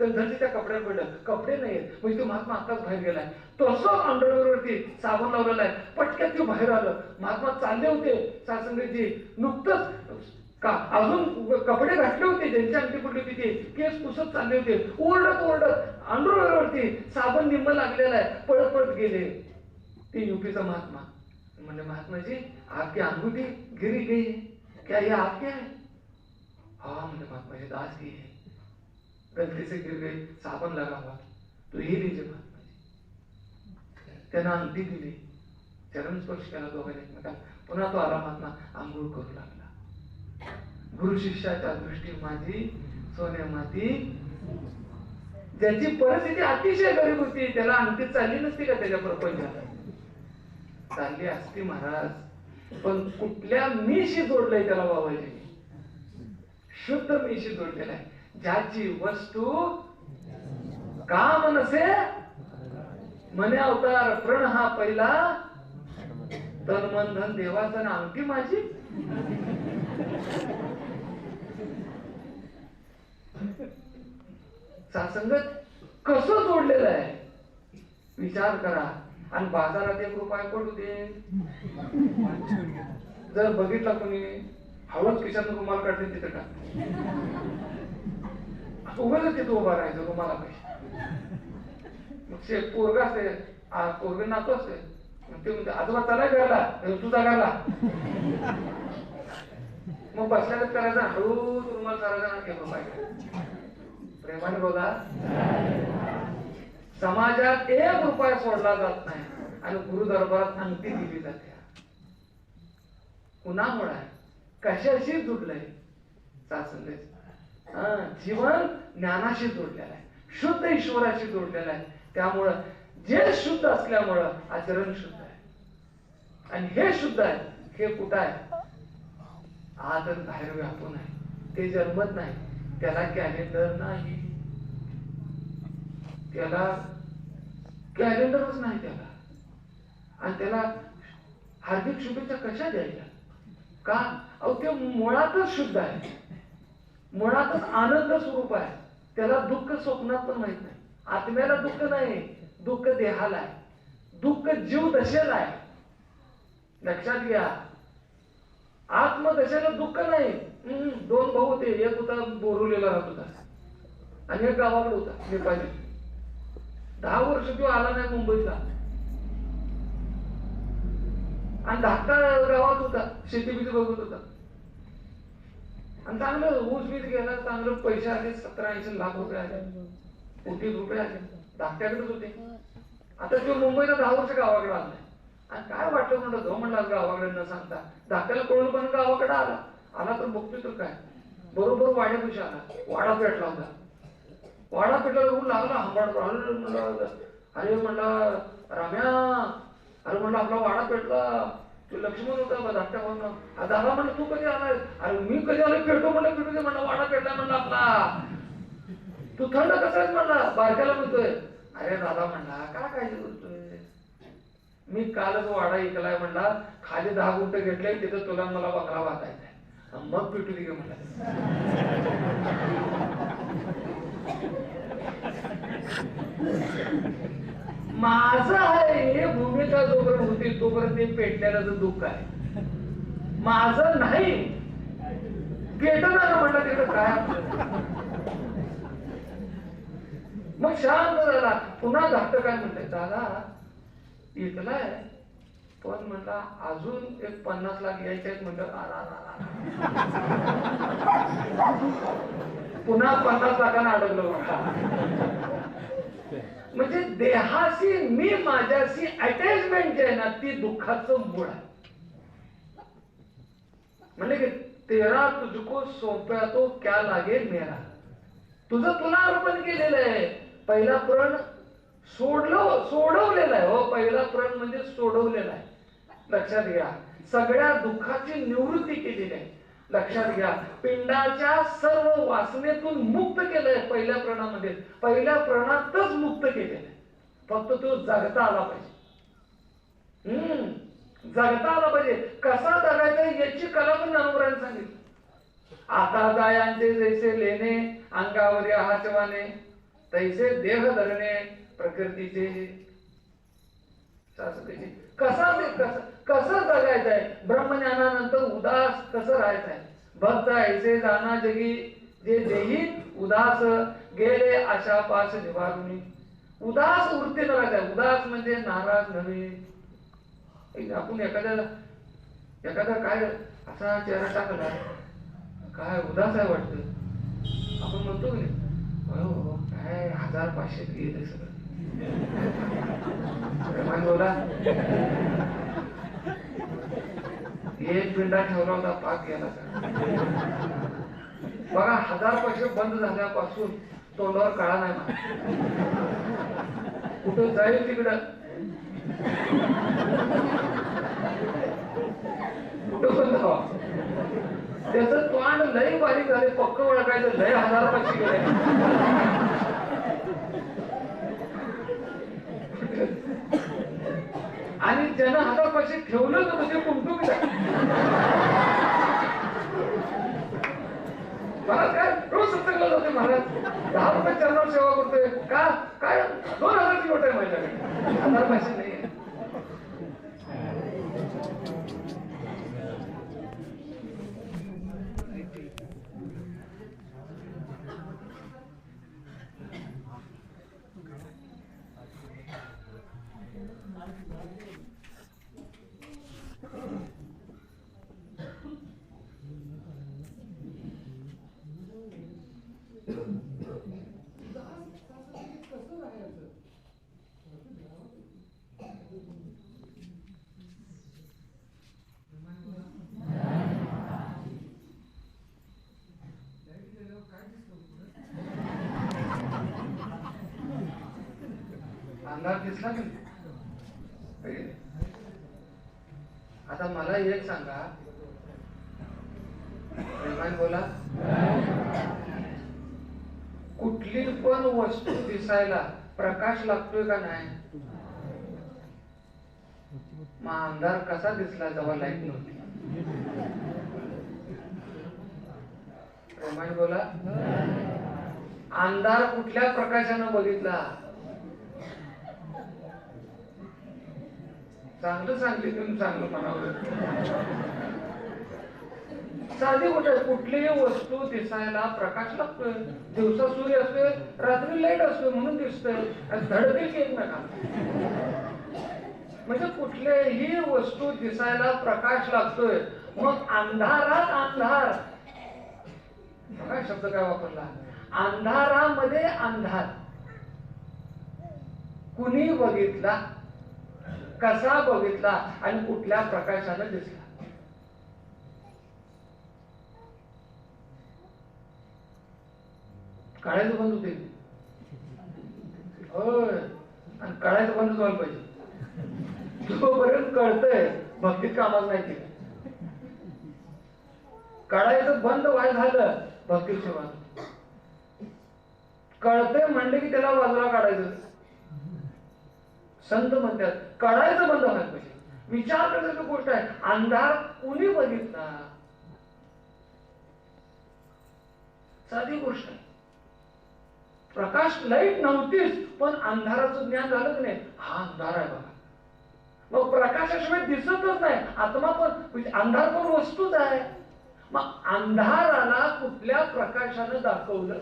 तर जर त्या कपड्यावर पडलं, कपडे नाहीत म्हणजे तो महात्मा आताच बाहेर गेलाय. तसं अंडरवेअरवरती साबण लावलेला आहे. पटक्यात ते बाहेर आलं. महात्मा चालले होते सासंगीची, नुकतंच का अजून कपडे घातले होते, ज्यांची अंगठी पडली होती ते केस पुसत चालले होते. ओरडत अंडरवेअरवरती साबण निम्म लागलेला आहे, पळत पळत गेले. ते युपीचा महात्मा मैंने महात्मा जी आपकी अंगूठी गिरी गई है, क्या ये आपके है? हाँ मैंने महात्मा जी दास की है, गलती से गिर गई, साबन लगा हुआ, तो ये लीजिए महात्मा जी. त्यांना अंगठी दिली, चरण स्पर्श केला दोघांनी एकमेकांना. पुन्हा तो आला महात्मा, आंघोळ करू लागला. गुरु शिष्याच्या दृष्टी माझी सोने माती. ज्याची परिस्थिती अतिशय गरीब होती त्याला अंगठी चालली नसती का त्याच्या प्रपंचाला? चालली असती महाराज, पण कुठल्या मीशी जोडलंय त्याला बाबाजी? शुद्ध मीशी जोडलेला आहे. ज्याची वस्तू काम नसे म्हणे अवतार, प्रण हा पहिला, तन मन धन देवाचं ना अंगठी माझी. सासंगत कसं जोडलेलं आहे विचार करा. आणि बाजारात 1 रुपया पडू दे, जर बघितला कोणी हळूच खिशातून रुमाल काढते तिथे का उभं तिथं उभा राहायचं रुमाला पैसे. मग पोरगा असते, पोरग नातो असते, ते म्हणते आजोबा चला घरला, तुझा घरला. मग बसल्याच करायचा, हळूच रुमाल करायचा, 1 रुपया प्रेमाने बोला. समाजात 1 रुपया सोडला जात नाही आणि गुरु दरबारात अंगठी दिली जाते. कुणामुळे? कशाशी जुडलंय? सासंगत जीवन ज्ञानाशी जोडलेलं आहे, शुद्ध ईश्वराशी जोडलेलं आहे. त्यामुळं जे शुद्ध असल्यामुळं आचरण शुद्ध आहे. आणि हे शुद्ध आहे, हे कुठं आहे? आत बाहेर व्यापून आहे. ते जन्मत नाही, त्याला कॅलेंडर नाही, त्याला कॅलेंडरच नाही त्याला. आणि त्याला हार्दिक शुभेच्छा कशा द्यायच्या? का? अहो ते मुळातच शुद्ध आहे, मुळातच आनंद स्वरूप आहे. त्याला दुःख स्वप्नात पण माहित नाही. आत्म्याला दुःख नाही, दुःख देहाला आहे, दुःख जीव दशेला आहे. लक्षात घ्या, आत्मदशेला दुःख नाही. 2 भाऊ होते, एक होता बोरुलेला राहत होता आणि एक गावाकडे होता नेपाळी. 10 वर्ष तो आला नाही मुंबईचा आणि धाकटा गावात होता, शेती बिती बघत होता. आणि चांगलं ऊस बीज गेला, चांगलं पैसे आले, 17-80 लाख रुपये आले, कोटी रुपये आले, धाकट्याकडेच होते. आता तो मुंबईला 10 वर्ष गावाकडे आला नाही. आणि काय वाटलं म्हणलं, जो म्हणला गावाकडे न सांगता. धाकट्याला कळून पण गावाकडे आला तर बघतोय तर काय, बरोबर वाड्यापाशी आला. वाडा पेटला होता, वाडा पेटला लागला, हंबाड म्हणला, अरे म्हणला रम्या, अरे म्हणलं आपला वाडा पेटला. तो लक्ष्मण होता धाकट्या म्हणून. दादा म्हणलं तू कधी आलाय? अरे मी कधी आलोय? पेटो म्हणलं, पेटू दे म्हणलं, वाडा पेटला म्हणलं आपला. तू थंड कसा आहे म्हणला, बारक्याला म्हणतोय. अरे दादा म्हणला काय काळजी करतोय, मी कालच वाडा ऐकलाय म्हणला, खाली 10 गुंठ घेतले, तिथं तुला मला बकरा वाचायचा आहे, मग पेटू दे म्हणला. माझं आहे हे भूमिका जोपर्यंत होती तोपर्यंत ते पेटल्याचं दुःख आहे. माझं नाही, पेटणार म्हणलं तिकडे काय. मग शांत झाला. पुन्हा धाकट काय म्हणतंय, दादा इकलाय पण म्हणला अजून एक 50 लाख यायचे आहेत म्हणलं. पुन्हा 50 लाखांना अडकलो. म्हणजे देहाशी मी माझ्याशी अटॅचमेंट जे आहे ना, ती दुःखाचं मूळ आहे. म्हणजे की तेरा तुझको सोप्या तो क्या लागे मेरा. तुझं तुला अर्पण केलेलं आहे. पहिला प्रण सोडवलेला आहे. हो, पहिला प्रण म्हणजे सोडवलेला आहे. लक्षात घ्या, सगळ्या दुःखाची निवृत्ती केलेली आहे. लक्षात घ्या, पिंडाच्या सर्व वासनेतून मुक्त केलंय पहिल्या प्रणामध्ये. पहिल्या प्रणातच मुक्त केलेलं आहे. फक्त तो जगता आला पाहिजे. जगता आला पाहिजे. कसा जगायचा याची कला पण ज्ञानोबरांनी सांगितली. आता जायांचे जैसे लेणे अंगावर हाचवाने, तैसे देह धरणे प्रकृतीचे. कसं जगायचंय, ब्रह्मज्ञानानंतर उदास कसं राहायचंय. भक्त ऐसे जाना जगी जे देही उदास गेले आशा पास निवारुनी. उदास वृत्ती राहायचंय. उदास म्हणजे नाराज नव्हे. आपण एखादा काय असा चेहरा टाकला, काय उदास आहे वाटतं, आपण म्हणतो की नाही, हो काय 1500 गेले सगळं. बोला, एक पिंडा ठेवला होता, पाक गेला. बघा 1500 बंद झाल्यापासून तोंडावर कळा नाही मला, कुठं जाईल तिकडं, कुठं पण जावा. त्याचं तोंड लय बारीक झाले, पक्क ओळखायचं, लय 1500 गेले. आणि ज्यानं 1500 ठेवलं तर ते कुंटू महाराज काय रोज सत्संगाला जाते, महाराज 10 रुपये चरणावर सेवा करतोय का, काय 2000ची नोट आहे माझ्याकडे, 1500 नाही. अंधार दिसला की. आता मला एक सांगा, प्रेमाने बोला, कुठली पण वस्तू दिसायला प्रकाश लागतोय का नाही? मग अंधार कसा दिसला जेव्हा लाईट नव्हती? प्रेमाने बोला, अंधार कुठल्या प्रकाशानं बघितला? चांगलं सांगली तुम्ही, चांगलं म्हणावं. साधी गोष्ट, कुठलीही वस्तू दिसायला प्रकाश लागतोय. दिवसा सूर्य असतोय, रात्री लाईट असतोय, म्हणून दिसतोय. धडतील की एकमेकांना. म्हणजे कुठल्याही वस्तू दिसायला प्रकाश लागतोय. मग अंधारात अंधार, काय शब्द काय वापरला, अंधारामध्ये अंधार कुणी बघितला, कसा बघितला आणि कुठल्या प्रकाशानं दिसला? कळायचं बंद होते, होय, आणि कळायचं बंद व्हायला पाहिजे. जोपर्यंत कळतंय भक्तीत कामाच नाही ते. कळायचं बंद व्हायला झालं, भक्तीत सुरुवात. कळतंय म्हणले की त्याला बाजूला काढायचं. संत म्हणतात कळायचं बंद व्हायला पाहिजे. विचार करायची गोष्ट आहे, अंधार कुणी बघितला? साधी गोष्ट आहे. प्रकाश, लाईट नव्हतीच, पण अंधाराचं ज्ञान झालं की नाही, हा अंधार आहे बघा. मग प्रकाशाशिवाय दिसतच नाही. आत्मा पण, अंधार पण वस्तूच आहे. मग अंधाराला कुठल्या प्रकाशानं दाखवलं?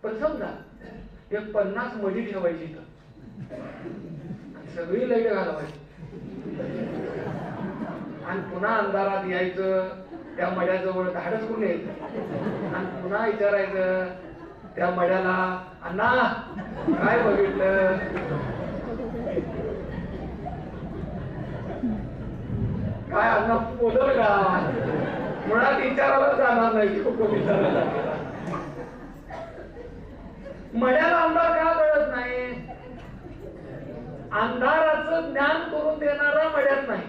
पण समजा एक 50 मडी ठेवायची तर सगळी लाईट घालवायची आणि पुन्हा अंधारात यायचं, त्या मड्याजवळ धाडस करून यायचं आणि पुन्हा विचारायचं त्या मड्याला, अण्णा काय बघितलं? काय अण्णा बोलल का? मुळात विचारायला जाणार नाही. विचारायला मड्याला अंधार का कळत नाही? अंधाराचं ज्ञान करून देणारा मड्यात नाही.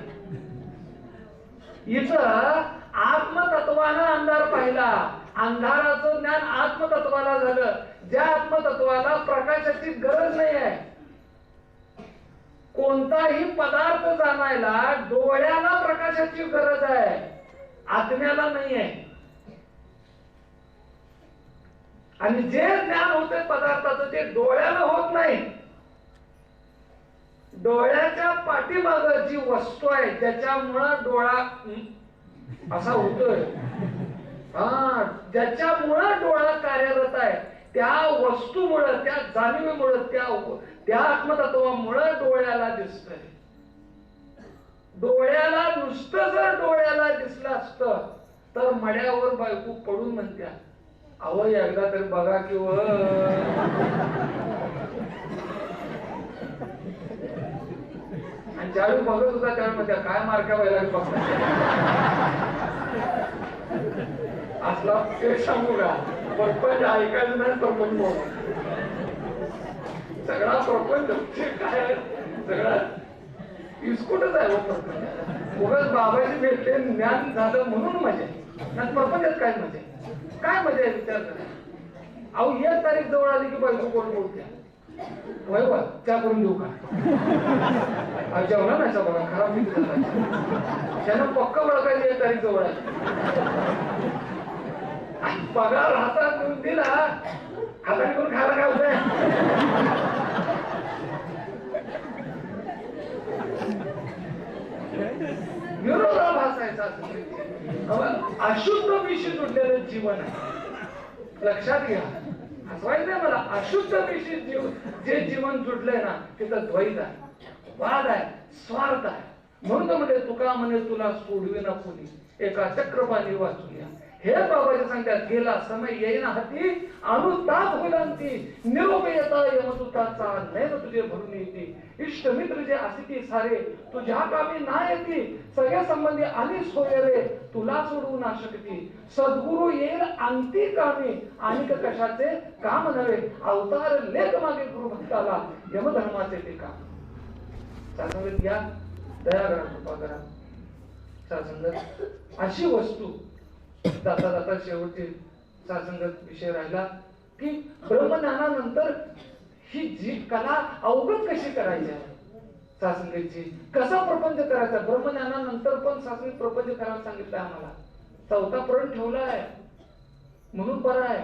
इथं आत्मतत्वानं अंधार पाहिला, अंधाराचं ज्ञान आत्मतत्वाला झालं. ज्या आत्मतत्वाला प्रकाशाची गरज नाही आहे. कोणताही पदार्थ जाणायला डोळ्याला प्रकाशाची गरज आहे, आत्म्याला नाही आहे. आणि जे ज्ञान होते पदार्थाचं ते डोळ्याला होत नाही. डोळ्याच्या पाठीमागं जी वस्तू आहे ज्याच्यामुळं डोळा असा होतोय, ज्याच्यामुळं डोळा कार्यरत आहे त्या वस्तूमुळं, त्या जाणीवेमुळं, त्या आत्मतत्वामुळं डोळ्याला दिसतंय. डोळ्याला नुसतं जर डोळ्याला दिसलं असतं तर मड्यावर बायको पडून म्हणत्या, अहो एकदा तरी बघा किंवा आणि ज्यावेळी बघत होता त्यावेळी म्हणत्या काय मार्का व्हायला बघता असला ते सांगू का प्रपंच ऐकायचं नाही. प्रपंच सगळा प्रपंच काय सगळा इस्कुटच आहे. उगाच बाबाची भेटले ज्ञान झालं म्हणून मजा नाही. प्रपंचात काय मजा काय मजा आहे विचार करा. अहो 1 तारीख जवळ आली की बायको कोण बोलत्या वय वा त्या करून देऊ का जेवणा नाही बघा खराब त्यानं पक्क ओळखायचं 1 तारीख जवळ आली. पगार हातात घेऊन दिला हाताने करून खायला काय होतंय. विरोधाभास अशुद्ध विषय जुडलेलं जीवन आहे. लक्षात घ्या. हसवायचं नाही मला. अशुद्ध विषय जे जीवन जुडलंय ना तिथं द्वैत आहे, वाद आहे, स्वार्थ आहे. म्हणून तर म्हणजे तुका म्हणे तुला सोडवे ना कोणी एका चक्रपाणी वाचूया. हे बाबाजी सांगतात गेला समय येईना हाती अनुताप होईलांती निरोप येता यमदूताचा नैव तुझे भरून येते इष्ट मित्र जे असती सारे तुझ्या कामी ना येते सगळे संबंधी आणि सोय रे तुला सोडवू ना शकती सद्गुरु येईल अंती कामी आणि कशाचे काम नव्हे अवतार लेख मागे गुरु भक्ताला यमधर्माचे ते काम. सासंगत घ्या दया करा कृपा करा. सासंगत अशी वस्तू जाता जाता शेवटची सासंगत विषय राहिला की ब्रह्मज्ञानानंतर ही जी कला अवगत कशी करायची आहे सासंगतची कसा प्रपंच करायचा. ब्रह्मज्ञानानंतर पण सासंगत प्रपंच करायला सांगितलं आम्हाला. 4था प्रण ठेवला आहे म्हणून बरं आहे.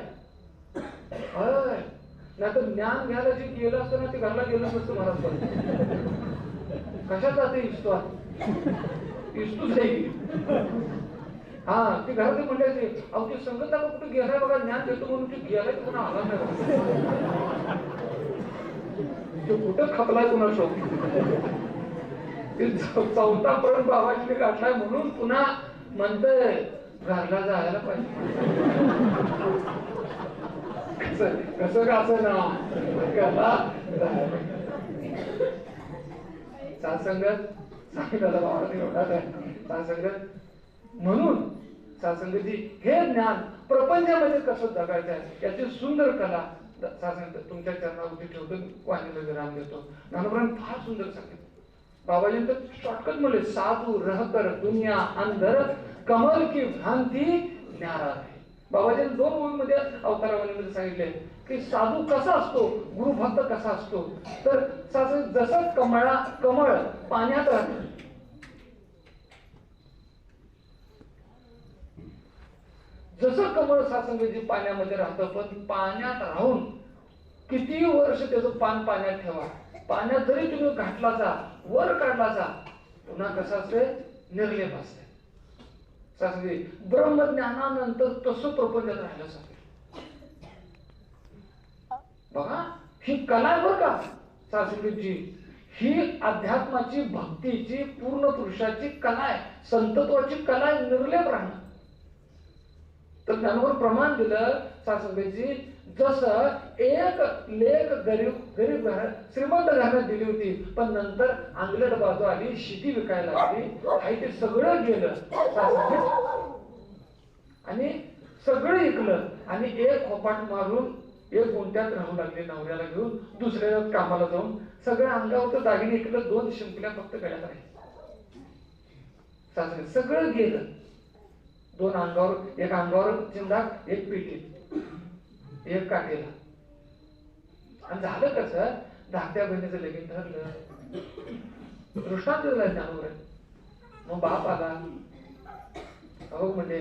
नाही तर ज्ञान घ्यायला जे गेलं असतं ना ते घरला गेलं नसतं मला पण. कशात जाते इस्तू इस्तूच नाही. हा ती घरात म्हणले अहो ते संगत कुठे गेलाय बघा ज्ञान देतो म्हणून ते गेलाय पुन्हा आला नाही तो कुठं खपलाय पुन्हा शोध. 4था प्रण बाबाजीने गाठलाय म्हणून पुन्हा म्हणतंय घरला जायला पाहिजे. कसं का असं ना घरला सासंगत सांगितलं बाबाने एवढाच आहे सासंगत. म्हणून सासंगती हे ज्ञान प्रपंचामध्ये कसं जगायचं आहे याची सुंदर कला सासंगत तुमच्या चरणावरती ठेवतो. वाणीला विराम देतो. ज्ञानोबरांनी फार सुंदर सांगितलं. बाबाजी तर शॉर्टकट म्हणले साधू रहकर दुनिया अंधर कमल की भ्रांती न्यारा आहे. बाबाजीने 2 ओळीमध्ये अवतारावलीमध्ये सांगितले की साधू कसा असतो गुरुभक्त कसा असतो. तर जसं कमळ पाण्यात राहतं जसं कमळ सासंगती पाण्यामध्ये राहतं पण पाण्यात राहून किती वर्ष त्याचं पान पाण्यात ठेवा पाण्यात जरी तुम्ही घातलाचा वर काढलाचा पुन्हा कसं असते निर्लेप असते. सासंगती ब्रह्मज्ञानानंतर तसं प्रपंचात राहिलं सांगते. बघा ही कला बरं का सासंगतीची. ही अध्यात्माची भक्तीची पूर्ण पुरुषाची कला आहे. संतत्वाची कला आहे निर्लेप राहणं. तर ज्ञानोबर प्रमाण दिलं सासंगतीची जसं एक लेख गरीब श्रीमंत घराण्यात दिली होती पण नंतर अंगलट बाजू आली शेती विकायला लागली काही ते सगळं गेलं आणि सगळं ऐकलं आणि एक खोपाट मारून 1 गुंठ्यात राहू लागले नवऱ्याला घेऊन दुसऱ्या कामाला जाऊन सगळं अंगावरचं दागिने ऐकलं 2 शिंपल्या फक्त गळ्यात राहिले. सगळं गेलं. 2 अंगावर एक अंगावर चिंदा एक पेटीत एक काठीला. आणि झालं कसं धाकट्या बहिणीचं लगीन ठरलं. दृष्टांत दिला ज्ञानोबर. मग बाप आला अहो म्हणजे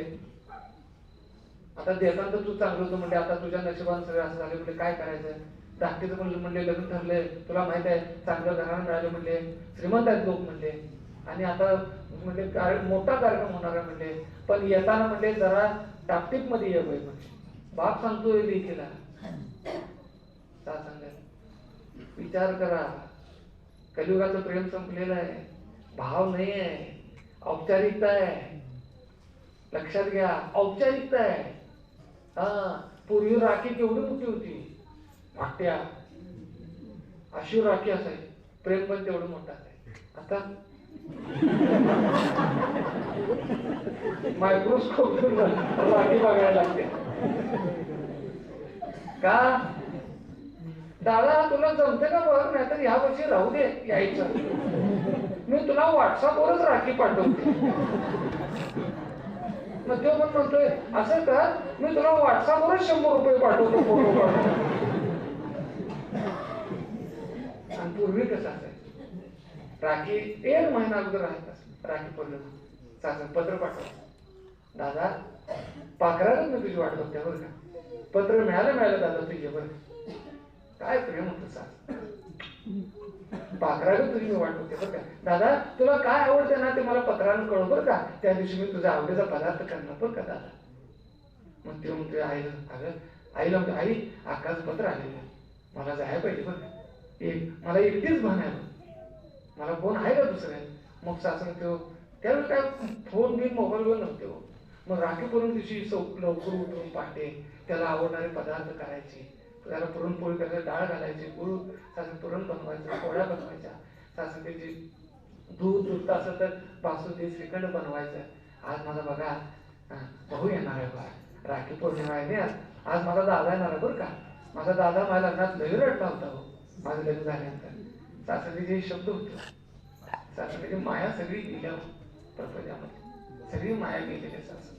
आता देताना तू चांगलं होतं म्हणजे आता तुझ्या नशिबान सगळं असं झालं म्हणजे काय करायचं. धाकटीचं म्हणले लग्न ठरलंय तुला माहित आहे चांगलं घराणं मिळालं म्हणले श्रीमंत आहेत लोक म्हणले आणि आता म्हणजे मोठा कार्यक्रम होणार आहे म्हणले पण येताना म्हणले जरा टापटीप मध्ये ये बाई म्हणजे. बाप सांगतोय लेकीला विचार करा, कलियुगाचं प्रेम संपलेलं आहे, भाव नाही आहे, औपचारिकता आहे. लक्षात घ्या, औपचारिकता आहे. पूर्वी राखी केवढी मोठी होती, वाट्या अशी राखी असायची, प्रेम पण तेवढं मोठं असायचं. आता मायक्रोस्कोप राखी बघायला लागते. का दादा तुला जमते का बघ, नाही तर ह्या वर्षी राहू दे यायचं, मी तुला व्हॉट्सअपवरच राखी पाठवते. मग तो पण म्हणतोय असं कर, मी तुला व्हॉट्सअपवरच 100 रुपये पाठवतो फोटो काढून. आणि पूर्वी कसं असायचं, राखी 1 महिना अगोदर राहत राखी पडलं सासं पत्र पाठव, दादा पाखरातच मी तुझी वाट बघते बरं का, पत्र मिळालं दादा तुझे बरं. काय प्रेम होतं सास, पाखरातच तुझी मी वाट बघते बरं का, दादा तुला काय आवडतं ना ते मला पत्रानं कळव बरं का, त्या दिवशी मी तुझा आवडीचा पदार्थ करणार बरं का दादा. मग ते म्हणतोय आईला, अगं आईला म्हणतो, आई आकाश पत्र आलेलं, मला जायला पाहिजे बरं का, मला एकटीच म्हणायला, मला फोन आहे का दुसऱ्या. मग सासू तो त्यावेळी काय फोन बिन मोबाईलवर नव्हते हो. मग राखी पौर्णिमे दिवशी लवकर उठून पहाटे त्याला आवडणारे पदार्थ करायचे, त्याला पुरणपोळी करायची, डाळ घालायची, गुळ सासू पुरण बनवायचं, पोळ्या बनवायच्या, सासू त्याची दूध असं तर बासुंदी श्रीखंड बनवायचं. आज माझा बघा भाऊ येणार आहे बघा, राखी पौर्णिमा आहे ना, आज माझा दादा येणार आहे बरं का, माझा दादा माझ्या लग्नात लई रडला होता हो, माझं लग्न झाल्यानंतर. सासरीचे हे शब्द होते, सासरीची माया सगळी गेल्या प्रपंचामध्ये, सगळी माया गेलेली सासरीची.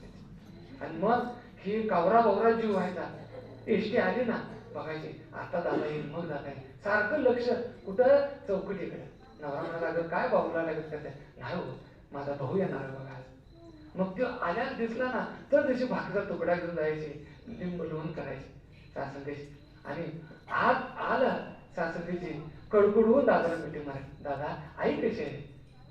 आणि मग ही कावरा बावरा जीव व्हायचा, एसटी आली ना बघायची, आता दादा येईल मग दादा येईल, सारखं लक्ष कुठं चौकटीकडे. नवरा म्हणा लागत काय बाबूला लागत का, नाही हो माझा भाऊ येणार आहे बघा. मग तो आल्यास दिसला ना तर त्याची भाकरीचा तुकडा घेऊन जायचे, लिंब लोण करायचे सासंदेशी. आणि आज आला सासंदेची कडकडून दादाला मिठी मारे, दादा आई कशी आहे,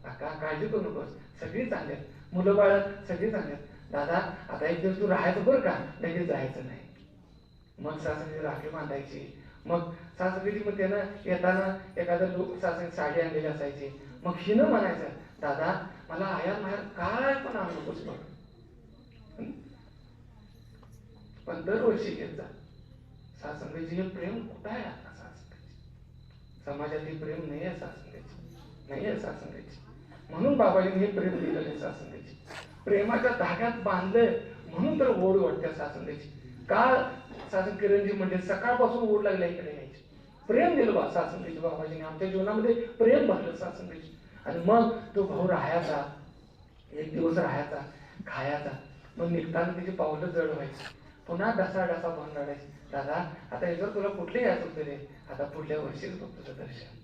काका काळजी करू नकोस, सगळी चांगली आहेत, मुलं बाळ सगळी चांगली आहेत, दादा आता एक दिवस तू राहायचं बरं का, लगेच जायचं नाही. मग सासंदेची राखी बांधायची. मग सासंदेची मग त्यानं येताना एखादं सासंदेची साडी आणलेली असायची, मग हिनं म्हणायचं, दादा मला आया माहेर काय पण आणू नकोस बघ, पण दरवर्षी घेत जा. सासंदेची हे प्रेम कुठं आहे आता, सासंदेची समाजातील प्रेम नाही आहे, सासंदेची नाही आहे सासंदेची. म्हणून बाबाजीने हे प्रेम दिलेलं आहे सासंदेची, प्रेमाच्या धाग्यात बांधलंय म्हणून तर ओढ वाटते सासंदेची. का सासंद किरणजी म्हणजे सकाळपासून ओढ लागल्या इकडे यायची, प्रेम दिलं बा सासंदेची बाबाजीने, आमच्या जीवनामध्ये प्रेम भरलं सासंदेची. आणि मग तो भाऊ राहायचा, एक दिवस राहायचा, खायचा, मग निघताना त्याची पावलं जड व्हायची, पुन्हा डसा भरून रडायची, दादा आता याच्यावर तुला कुठले यायचं होतं रे, आता पुढल्या वर्षीच बघ तुझं दर्शन.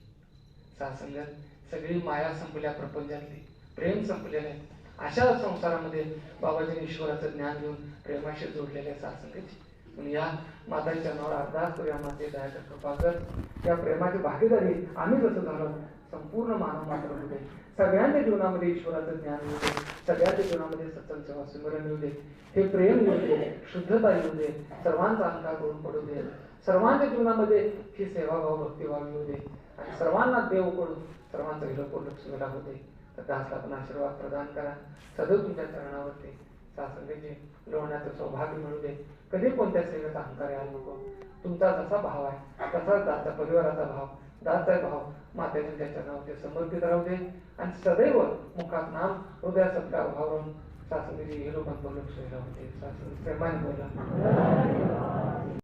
सासंगत सगळी माया संपल्या, प्रपंचातली प्रेम संपलेलं आहे. अशा संसारामध्ये बाबाजीने ईश्वराचं ज्ञान घेऊन प्रेमाशी जोडलेले सासंगची. म्हणून या माताच्या नावावर अरदास करूया, माते दयाकर कृपा कर, या प्रेमाची भागीदारी आम्ही जसं झालो संपूर्ण मानव मात्र होते, सगळ्यांच्या जीवनामध्ये ईश्वराचं ज्ञान येऊ दे, सगळ्यांच्या जीवनामध्ये सत्संग सेवा स्मरण येऊ दे, हे प्रेम येऊ दे, शुद्धता येऊ दे, सर्वांचा अंकार करून पडू दे, सर्वांच्या जीवनामध्ये ही सेवाभाव भक्तिभाव येऊ दे, आणि सर्वांना देव करून सर्वांचा विलोप लक्ष्मीला होते. तर दासला पण आशीर्वाद प्रदान करा, सदैव तुमच्या चरणावरती सासंगीची लोण्याचं सौभाग्य मिळू दे. कधी कोणत्या सेवेचा अहंकार यायला नको. तुमचा जसा भाव आहे तसाच दासच्या परिवाराचा भाव, दासचा भाव मातेच्या चरणावरती समर्पित राहू दे. आणि सदैव मुखात नाम, हृदयात सत्कार भाव राहून सासंगीची हे लोकांवर लक्ष राहू दे. सासंगी प्रेमाने बोला.